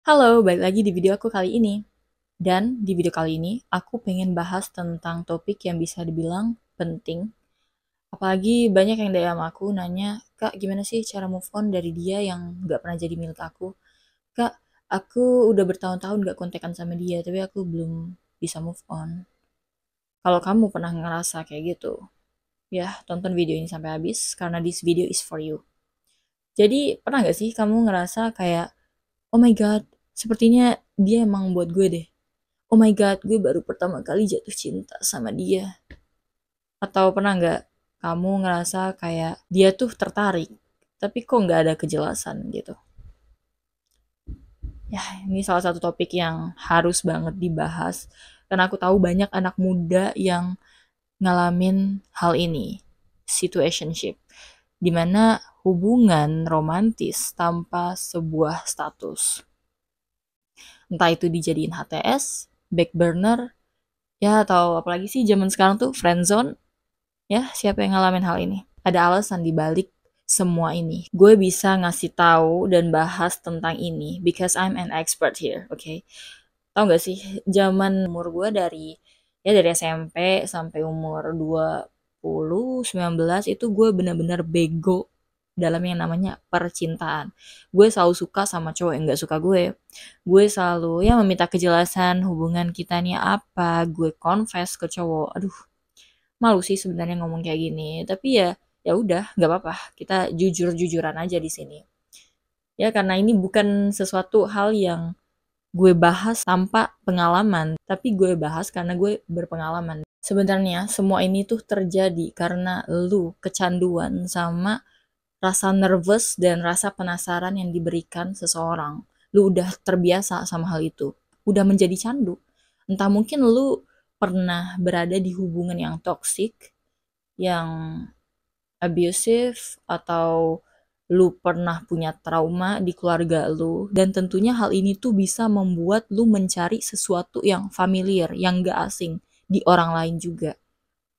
Halo, balik lagi di video aku kali ini. Dan di video kali ini, aku pengen bahas tentang topik yang bisa dibilang penting. Apalagi banyak yang DM aku nanya, Kak, gimana sih cara move on dari dia yang gak pernah jadi milik aku? Kak, aku udah bertahun-tahun gak kontekan sama dia, tapi aku belum bisa move on. Kalau kamu pernah ngerasa kayak gitu, ya tonton video ini sampai habis, karena this video is for you. Jadi, pernah gak sih kamu ngerasa kayak, oh my god, sepertinya dia emang buat gue deh. Oh my god, gue baru pertama kali jatuh cinta sama dia. Atau pernah nggak kamu ngerasa kayak dia tuh tertarik, tapi kok nggak ada kejelasan gitu. Ya, ini salah satu topik yang harus banget dibahas. Karena aku tahu banyak anak muda yang ngalamin hal ini. Situationship. Dimana hubungan romantis tanpa sebuah status. Entah itu dijadiin HTS, back burner, ya atau apalagi sih zaman sekarang tuh friendzone. Ya, siapa yang ngalamin hal ini? Ada alasan di balik semua ini. Gue bisa ngasih tahu dan bahas tentang ini because I'm an expert here, oke? Okay? Tahu nggak sih, zaman umur gue dari SMP sampai umur 19 itu gue bener-bener bego dalam yang namanya percintaan. Gue selalu suka sama cowok yang gak suka gue. Gue selalu ya meminta kejelasan hubungan kita nih apa. Gue confess ke cowok. Aduh, malu sih sebenarnya ngomong kayak gini, tapi ya ya udah nggak apa-apa, kita jujur-jujuran aja di sini. Ya karena ini bukan sesuatu hal yang gue bahas tanpa pengalaman, tapi gue bahas karena gue berpengalaman. Sebenarnya semua ini tuh terjadi karena lu kecanduan sama rasa nervous dan rasa penasaran yang diberikan seseorang. Lu udah terbiasa sama hal itu, udah menjadi candu. Entah mungkin lu pernah berada di hubungan yang toksik, yang abusive, atau lu pernah punya trauma di keluarga lu, dan tentunya hal ini tuh bisa membuat lu mencari sesuatu yang familiar, yang gak asing di orang lain juga.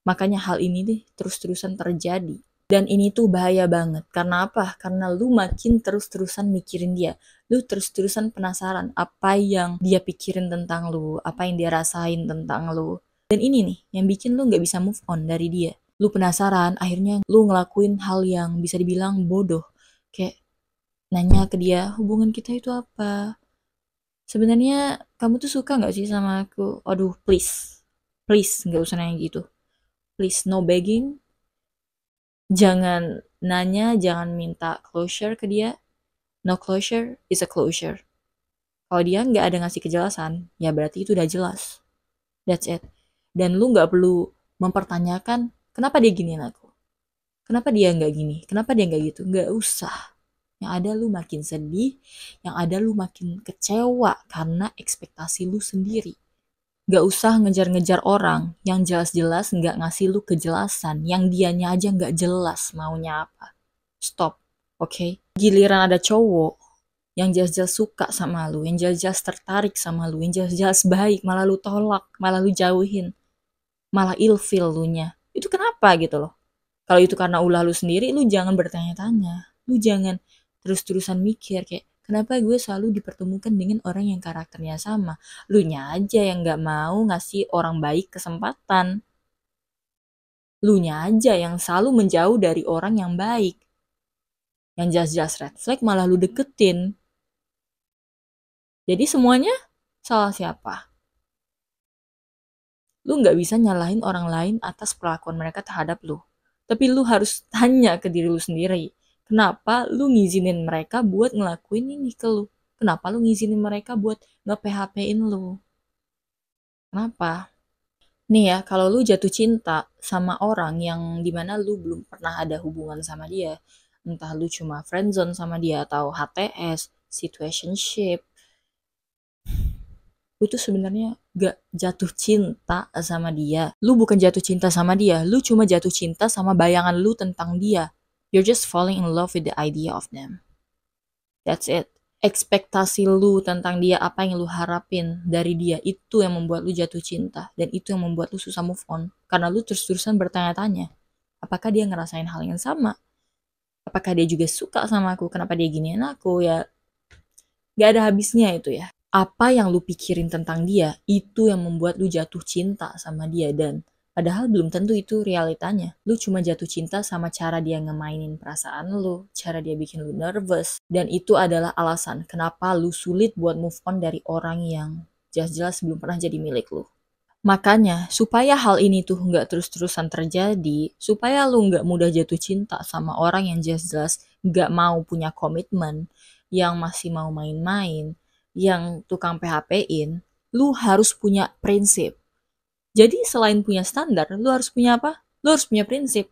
Makanya hal ini deh terus-terusan terjadi. Dan ini tuh bahaya banget. Karena apa? Karena lu makin terus-terusan mikirin dia. Lu terus-terusan penasaran apa yang dia pikirin tentang lu, apa yang dia rasain tentang lu. Dan ini nih yang bikin lu gak bisa move on dari dia. Lu penasaran, akhirnya lu ngelakuin hal yang bisa dibilang bodoh. Kayak nanya ke dia, hubungan kita itu apa? Sebenarnya kamu tuh suka gak sih sama aku? Aduh, please. Please, gak usah nanya gitu. Please, no begging. Jangan nanya, jangan minta closure ke dia. No closure is a closure. Kalau dia nggak ada ngasih kejelasan, ya berarti itu udah jelas. That's it. Dan lu nggak perlu mempertanyakan kenapa dia giniin aku. Kenapa dia nggak gini? Kenapa dia nggak gitu? Nggak usah. Yang ada lu makin sedih, yang ada lu makin kecewa karena ekspektasi lu sendiri. Gak usah ngejar-ngejar orang yang jelas-jelas nggak ngasih lu kejelasan, yang dianya aja nggak jelas maunya apa. Stop, oke? Okay? Giliran ada cowok yang jelas-jelas suka sama lu, yang jelas-jelas tertarik sama lu, yang jelas-jelas baik, malah lu tolak, malah lu jauhin, malah ilfil lu nya. Itu kenapa gitu loh? Kalau itu karena ulah lu sendiri, lu jangan bertanya-tanya. Lu jangan terus-terusan mikir kayak, kenapa gue selalu dipertemukan dengan orang yang karakternya sama? Lu nya aja yang gak mau ngasih orang baik kesempatan. Lu nya aja yang selalu menjauh dari orang yang baik. Yang jelas-jelas red flag malah lu deketin. Jadi semuanya salah siapa? Lu gak bisa nyalahin orang lain atas perlakuan mereka terhadap lu. Tapi lu harus tanya ke diri lu sendiri. Kenapa lu ngizinin mereka buat ngelakuin ini ke lu? Kenapa lu ngizinin mereka buat nge-PHP-in lu? Kenapa? Nih ya, kalau lu jatuh cinta sama orang yang dimana lu belum pernah ada hubungan sama dia, entah lu cuma friendzone sama dia atau HTS, situationship, lu tuh sebenarnya gak jatuh cinta sama dia. Lu bukan jatuh cinta sama dia, lu cuma jatuh cinta sama bayangan lu tentang dia. You're just falling in love with the idea of them. That's it. Ekspektasi lu tentang dia, apa yang lu harapin dari dia, itu yang membuat lu jatuh cinta. Dan itu yang membuat lu susah move on. Karena lu terus-terusan bertanya-tanya, apakah dia ngerasain hal yang sama? Apakah dia juga suka sama aku? Kenapa dia giniin aku? Ya, Gak ada habisnya itu ya. Apa yang lu pikirin tentang dia, itu yang membuat lu jatuh cinta sama dia. Dan padahal belum tentu itu realitanya. Lu cuma jatuh cinta sama cara dia ngemainin perasaan lu, cara dia bikin lu nervous. Dan itu adalah alasan kenapa lu sulit buat move on dari orang yang jelas-jelas belum pernah jadi milik lu. Makanya, supaya hal ini tuh nggak terus-terusan terjadi, supaya lu nggak mudah jatuh cinta sama orang yang jelas-jelas nggak mau punya komitmen, yang masih mau main-main, yang tukang PHP-in, lu harus punya prinsip. Jadi selain punya standar, lu harus punya apa? Lu harus punya prinsip.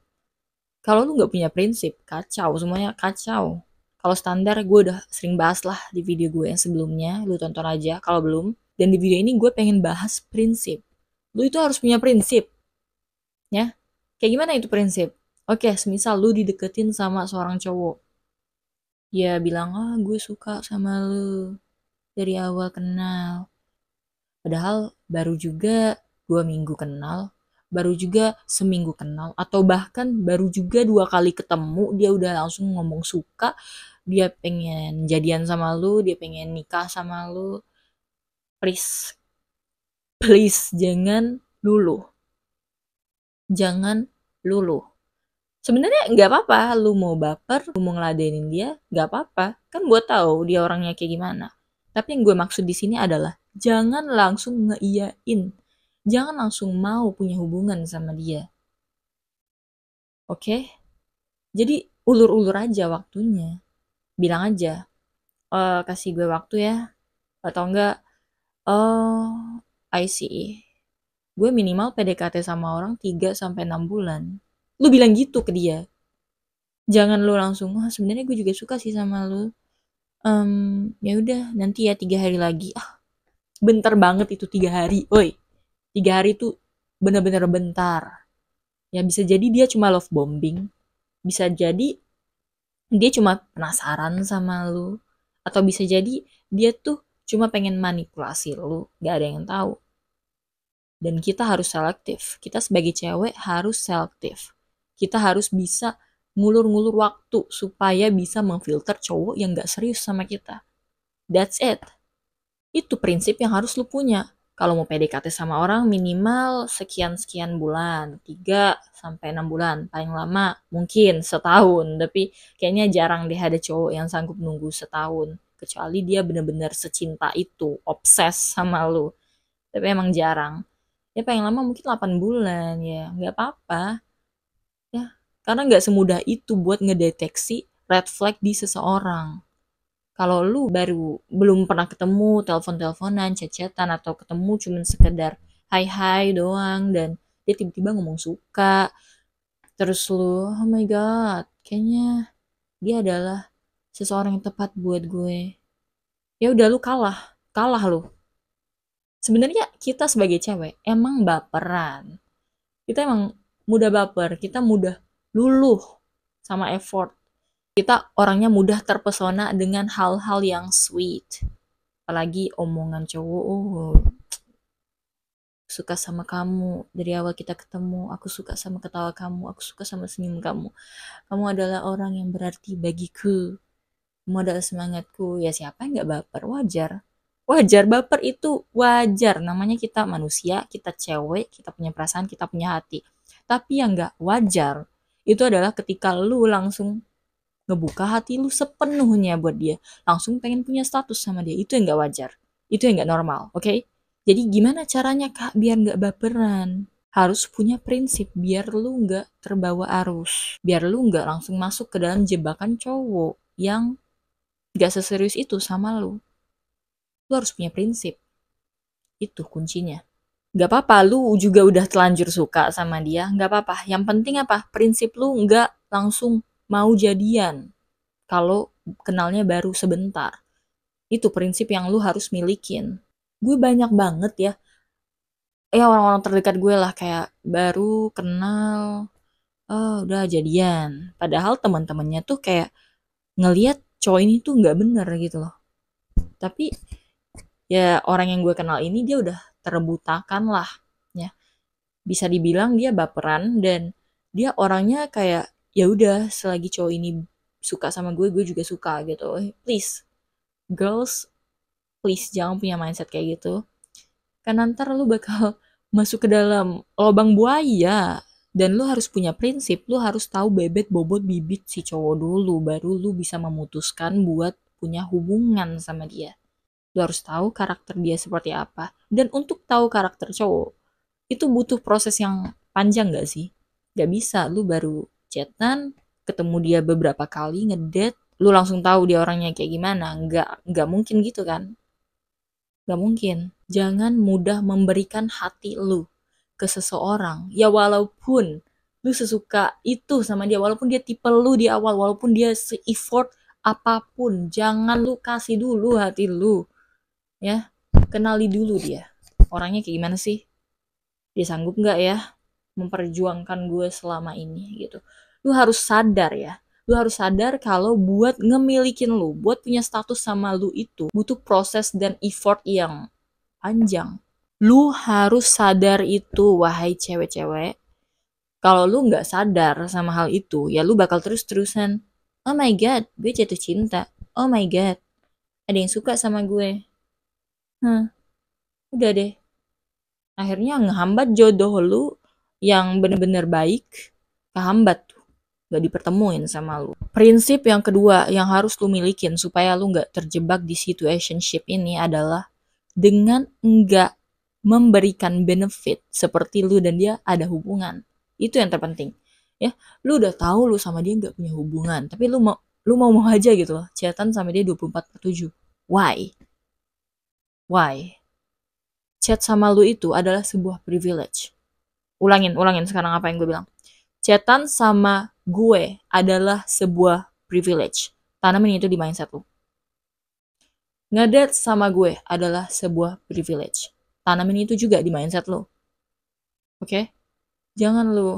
Kalau lu nggak punya prinsip, kacau, semuanya kacau. Kalau standar, gue udah sering bahas lah di video gue yang sebelumnya, lu tonton aja kalau belum. Dan di video ini gue pengen bahas prinsip. Lu itu harus punya prinsip, ya. Kayak gimana itu prinsip? Oke, semisal lu dideketin sama seorang cowok. Dia bilang, ah gue suka sama lu dari awal kenal. Padahal baru juga 2 minggu kenal, baru juga seminggu kenal, atau bahkan baru juga 2 kali ketemu, dia udah langsung ngomong suka, dia pengen jadian sama lu, dia pengen nikah sama lu. Please, please jangan luluh. Jangan luluh. Sebenarnya nggak apa-apa, lu mau baper, lu mau ngeladenin dia, nggak apa-apa. Kan gue tahu dia orangnya kayak gimana. Tapi yang gue maksud di sini adalah jangan langsung ngeiyain, jangan langsung mau punya hubungan sama dia. Oke? Jadi ulur-ulur aja waktunya. Bilang aja, kasih gue waktu ya. Atau enggak, oh, I see. Gue minimal PDKT sama orang 3 sampai 6 bulan. Lu bilang gitu ke dia. Jangan lu langsung, wah sebenarnya gue juga suka sih sama lu. Ya udah nanti ya 3 hari lagi. Ah, bentar banget itu 3 hari. Woi, 3 hari itu bener-bener bentar. Ya bisa jadi dia cuma love bombing. Bisa jadi dia cuma penasaran sama lu. Atau bisa jadi dia tuh cuma pengen manipulasi lu. Gak ada yang tahu. Dan kita harus selektif. Kita sebagai cewek harus selektif. Kita harus bisa ngulur-ngulur waktu supaya bisa memfilter cowok yang gak serius sama kita. That's it. Itu prinsip yang harus lu punya. Kalau mau PDKT sama orang minimal sekian-sekian bulan. 3 sampai 6 bulan. Paling lama mungkin setahun. Tapi kayaknya jarang deh ada cowok yang sanggup nunggu setahun. Kecuali dia bener-bener secinta itu. Obses sama lu. Tapi emang jarang. Ya paling lama mungkin 8 bulan ya. Nggak apa-apa. Ya, karena nggak semudah itu buat ngedeteksi red flag di seseorang. Kalau lu baru belum pernah ketemu, telepon-teleponan, chat-chatan, atau ketemu cuman sekedar hai-hai doang, dan dia tiba-tiba ngomong suka, terus lu, oh my god, kayaknya dia adalah seseorang yang tepat buat gue. Ya udah lu kalah, kalah lu. Sebenarnya kita sebagai cewek emang baperan. Kita emang mudah baper, kita mudah luluh sama effort. Kita orangnya mudah terpesona dengan hal-hal yang sweet. Apalagi omongan cowok, oh, suka sama kamu dari awal kita ketemu, aku suka sama ketawa kamu, aku suka sama senyum kamu, kamu adalah orang yang berarti bagiku, kamu adalah semangatku. Ya siapa yang gak baper? Wajar, wajar, baper itu wajar, namanya kita manusia, kita cewek, kita punya perasaan, kita punya hati. Tapi yang gak wajar itu adalah ketika lu langsung ngebuka hati lu sepenuhnya buat dia, langsung pengen punya status sama dia. Itu yang gak wajar, itu yang gak normal, oke? Okay? Jadi gimana caranya kak biar gak baperan? Harus punya prinsip biar lu gak terbawa arus, biar lu gak langsung masuk ke dalam jebakan cowok yang gak seserius itu sama lu. Lu harus punya prinsip, itu kuncinya. Gak apa-apa lu juga udah telanjur suka sama dia, gak apa-apa. Yang penting apa? Prinsip lu gak langsung mau jadian kalau kenalnya baru sebentar. Itu prinsip yang lu harus milikin. Gue banyak banget ya, orang-orang terdekat gue lah, kayak baru kenal, oh udah jadian. Padahal teman-temannya tuh kayak ngelihat cowok ini tuh nggak bener gitu loh. Tapi ya orang yang gue kenal ini dia udah terbutakan lah, ya. Bisa dibilang dia baperan dan dia orangnya kayak ya udah selagi cowok ini suka sama gue juga suka gitu. Please, girls, please jangan punya mindset kayak gitu. Karena ntar lu bakal masuk ke dalam lubang buaya. Dan lu harus punya prinsip, lu harus tahu bebet bobot bibit si cowok dulu, baru lu bisa memutuskan buat punya hubungan sama dia. Lu harus tahu karakter dia seperti apa. Dan untuk tahu karakter cowok, itu butuh proses yang panjang gak sih? Gak bisa, lu baru chatan, ketemu dia beberapa kali, ngedate, lu langsung tahu dia orangnya kayak gimana. Gak mungkin gitu kan? Gak mungkin. Jangan mudah memberikan hati lu ke seseorang. Ya walaupun lu sesuka itu sama dia, walaupun dia tipe lu di awal, walaupun dia se-effort apapun, jangan lu kasih dulu hati lu. Ya, kenali dulu dia. Orangnya kayak gimana sih? Dia sanggup nggak ya memperjuangkan gue selama ini gitu. Lu harus sadar ya. Lu harus sadar kalau buat ngemilikin lu, buat punya status sama lu itu butuh proses dan effort yang panjang. Lu harus sadar itu, wahai cewek-cewek. Kalau lu nggak sadar sama hal itu, ya lu bakal terus-terusan, oh my god, gue jatuh cinta. Oh my god, ada yang suka sama gue. Udah deh. Akhirnya ngehambat jodoh lu yang bener-bener baik, kehambat tuh. Gak dipertemuin sama lu. Prinsip yang kedua yang harus lu milikin supaya lu gak terjebak di situationship ini adalah dengan enggak memberikan benefit seperti lu dan dia ada hubungan. Itu yang terpenting. Ya, lu udah tahu lu sama dia nggak punya hubungan, tapi lu mau aja gitu loh, chatan sama dia 24/7. Why? Why? Chat sama lu itu adalah sebuah privilege. Ulangin sekarang apa yang gue bilang. Chatan sama gue adalah sebuah privilege. Tanamin itu di mindset lu. Ngedate sama gue adalah sebuah privilege. Tanamin itu juga di mindset lu. Oke? Jangan lu,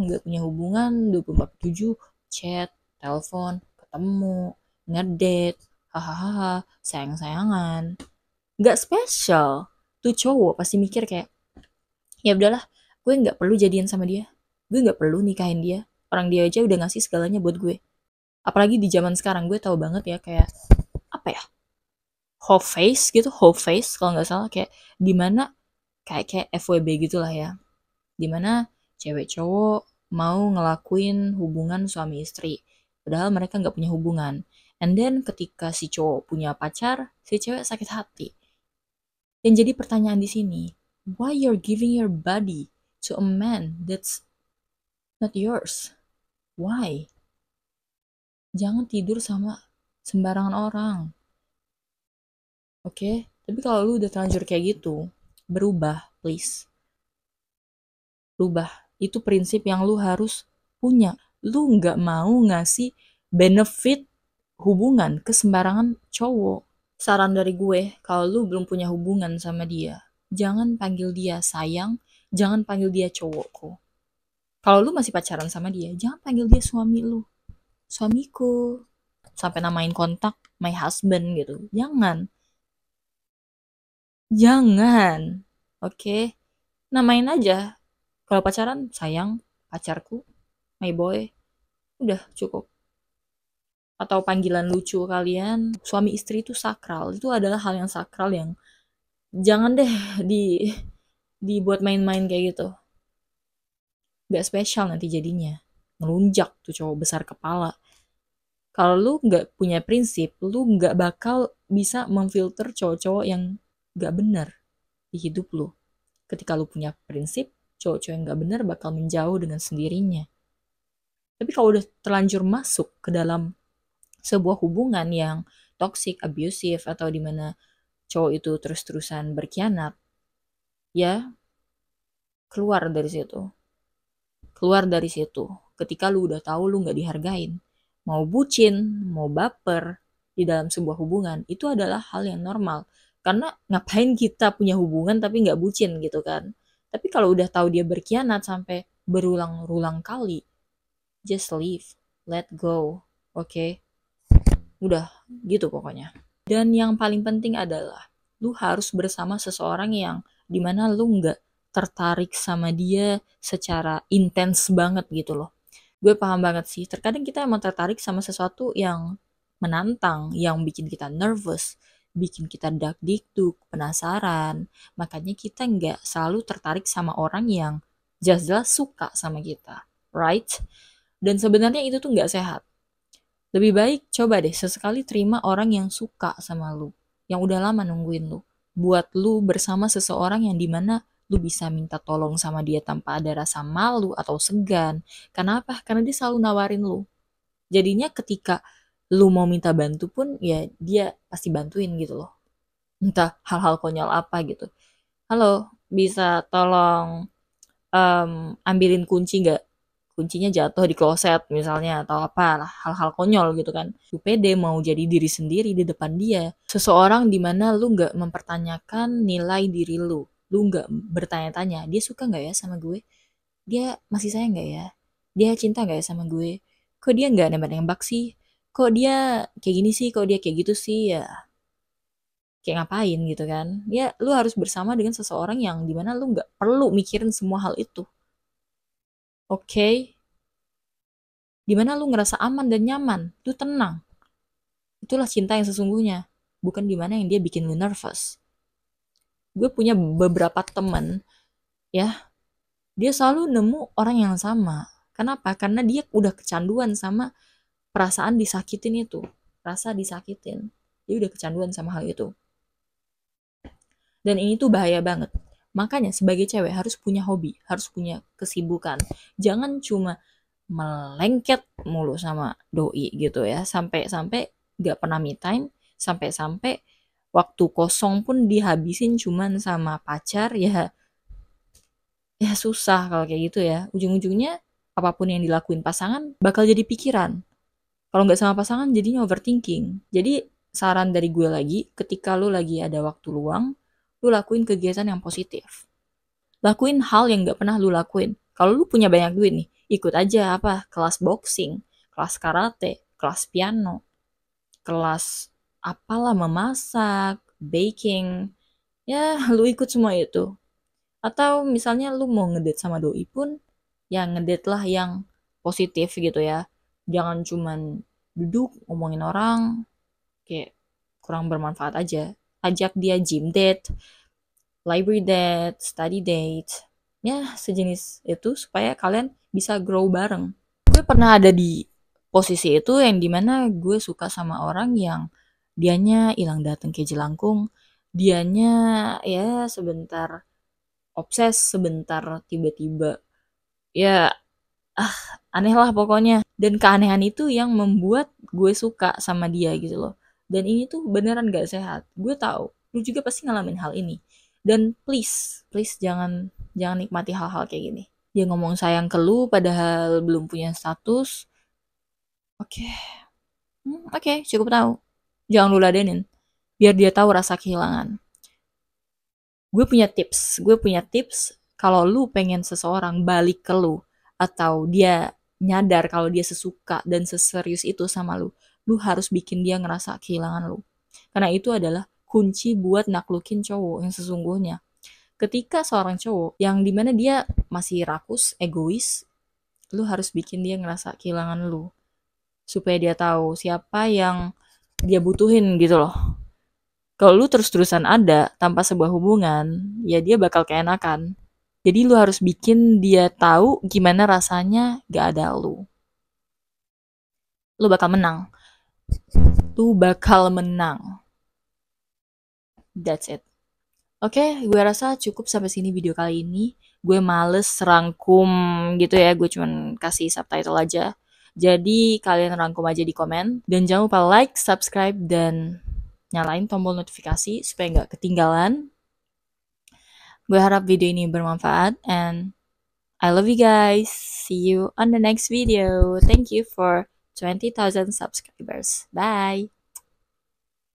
nggak punya hubungan 24/7, chat, telepon, ketemu, ngedate, hahaha, sayang-sayangan. Nggak spesial. Tuh cowok pasti mikir kayak, ya udahlah, gue nggak perlu jadian sama dia, gue nggak perlu nikahin dia, orang dia aja udah ngasih segalanya buat gue. Apalagi di zaman sekarang, gue tahu banget ya kayak apa ya, whole face kalau nggak salah, kayak dimana kayak FWB gitulah ya, dimana cewek cowok mau ngelakuin hubungan suami istri padahal mereka nggak punya hubungan, and then ketika si cowok punya pacar, si cewek sakit hati. Dan jadi pertanyaan di sini, why you're giving your body to a man that's not yours? Why? Jangan tidur sama sembarangan orang. Oke? Tapi kalau lu udah terlanjur kayak gitu, berubah, please. Berubah. Itu prinsip yang lu harus punya. Lu nggak mau ngasih benefit hubungan ke sembarangan cowok. Saran dari gue, kalau lu belum punya hubungan sama dia, jangan panggil dia sayang, jangan panggil dia cowokku. Kalau lu masih pacaran sama dia, jangan panggil dia suami lu. Suamiku. Sampai namain kontak my husband gitu. Jangan. Jangan. Oke. Namain aja. Kalau pacaran, sayang, pacarku, my boy. Udah cukup. Atau panggilan lucu kalian, suami istri itu sakral. Itu adalah hal yang sakral yang jangan deh dibuat main-main kayak gitu. Gak spesial nanti jadinya. Melunjak tuh cowok besar kepala. Kalau lu gak punya prinsip, lu gak bakal bisa memfilter cowok-cowok yang gak benar di hidup lu. Ketika lu punya prinsip, cowok-cowok yang gak benar bakal menjauh dengan sendirinya. Tapi kalau udah terlanjur masuk ke dalam sebuah hubungan yang toxic, abusive, atau dimana cowok itu terus-terusan berkhianat, ya keluar dari situ. Keluar dari situ. Ketika lu udah tahu lu gak dihargain. Mau bucin, mau baper di dalam sebuah hubungan, itu adalah hal yang normal. Karena ngapain kita punya hubungan tapi gak bucin gitu kan. Tapi kalau udah tahu dia berkhianat sampai berulang-ulang kali, just leave, let go, oke? Udah gitu pokoknya. Dan yang paling penting adalah lu harus bersama seseorang yang dimana lu nggak tertarik sama dia secara intens banget gitu loh. Gue paham banget sih, terkadang kita emang tertarik sama sesuatu yang menantang, yang bikin kita nervous, bikin kita dakdikduk, penasaran. Makanya kita nggak selalu tertarik sama orang yang jelas-jelas suka sama kita, right? Dan sebenarnya itu tuh nggak sehat. Lebih baik coba deh sesekali terima orang yang suka sama lu, yang udah lama nungguin lu. Buat lu bersama seseorang yang dimana lu bisa minta tolong sama dia tanpa ada rasa malu atau segan. Karena apa? Karena dia selalu nawarin lu. Jadinya ketika lu mau minta bantu pun ya dia pasti bantuin gitu loh. Entah hal-hal konyol apa gitu. Halo, bisa tolong ambilin kunci nggak? Kuncinya jatuh di kloset misalnya atau apalah hal-hal konyol gitu kan. Lu pede mau jadi diri sendiri di depan dia. Seseorang di mana lu nggak mempertanyakan nilai diri lu. Lu nggak bertanya-tanya, dia suka nggak ya sama gue? Dia masih sayang nggak ya? Dia cinta nggak ya sama gue? Kok dia nggak nembak-nembak sih? Kok dia kayak gini sih? Kok dia kayak gitu sih? Ya kayak ngapain gitu kan? Ya lu harus bersama dengan seseorang yang dimana lu nggak perlu mikirin semua hal itu. Oke? Okay? Dimana lu ngerasa aman dan nyaman, lu tenang. Itulah cinta yang sesungguhnya. Bukan dimana yang dia bikin lu nervous. Gue punya beberapa temen, ya, dia selalu nemu orang yang sama. Kenapa? Karena dia udah kecanduan sama perasaan disakitin itu. Rasa disakitin. Dia udah kecanduan sama hal itu. Dan ini tuh bahaya banget. Makanya sebagai cewek harus punya hobi, harus punya kesibukan. Jangan cuma melengket mulu sama doi gitu ya. Sampai-sampai gak pernah me time, sampai-sampai waktu kosong pun dihabisin cuman sama pacar ya. Ya susah kalau kayak gitu ya. Ujung-ujungnya apapun yang dilakuin pasangan bakal jadi pikiran. Kalau nggak sama pasangan jadinya overthinking. Jadi saran dari gue lagi, ketika lu lagi ada waktu luang, lu lakuin kegiatan yang positif. Lakuin hal yang nggak pernah lu lakuin. Kalau lu punya banyak duit nih, ikut aja apa kelas boxing, kelas karate, kelas piano, kelas apalah memasak, baking. Ya, lu ikut semua itu. Atau misalnya lu mau ngedate sama doi pun, ya ngedate lah yang positif gitu ya. Jangan cuman duduk ngomongin orang, kayak kurang bermanfaat aja. Ajak dia gym date, library date, study date. Ya, sejenis itu supaya kalian bisa grow bareng. Gue pernah ada di posisi itu yang dimana gue suka sama orang yang dianya hilang datang ke jelangkung. Dianya ya sebentar obses, sebentar tiba-tiba ya aneh lah pokoknya. Dan keanehan itu yang membuat gue suka sama dia gitu loh. Dan ini tuh beneran gak sehat. Gue tahu, lu juga pasti ngalamin hal ini. Dan please, please jangan nikmati hal-hal kayak gini. Dia ngomong sayang ke lu padahal belum punya status. Oke, oke, cukup tahu. Jangan lu ladenin. Biar dia tahu rasa kehilangan. Gue punya tips kalau lu pengen seseorang balik ke lu atau dia nyadar kalau dia sesuka dan seserius itu sama lu harus bikin dia ngerasa kehilangan lu. Karena itu adalah kunci buat naklukin cowok yang sesungguhnya. Ketika seorang cowok yang dimana dia masih rakus, egois, lu harus bikin dia ngerasa kehilangan lu. Supaya dia tahu siapa yang dia butuhin gitu loh. Kalau lu terus-terusan ada tanpa sebuah hubungan, ya dia bakal keenakan. Jadi lu harus bikin dia tahu gimana rasanya gak ada lu. Lu bakal menang. Lu bakal menang. That's it. Oke, gue rasa cukup sampai sini video kali ini. Gue males rangkum gitu ya, gue cuman kasih subtitle aja. Jadi kalian rangkum aja di komen. Dan jangan lupa like, subscribe, dan nyalain tombol notifikasi supaya nggak ketinggalan. Gue harap video ini bermanfaat and I love you guys. See you on the next video. Thank you for 20,000 subscribers. Bye.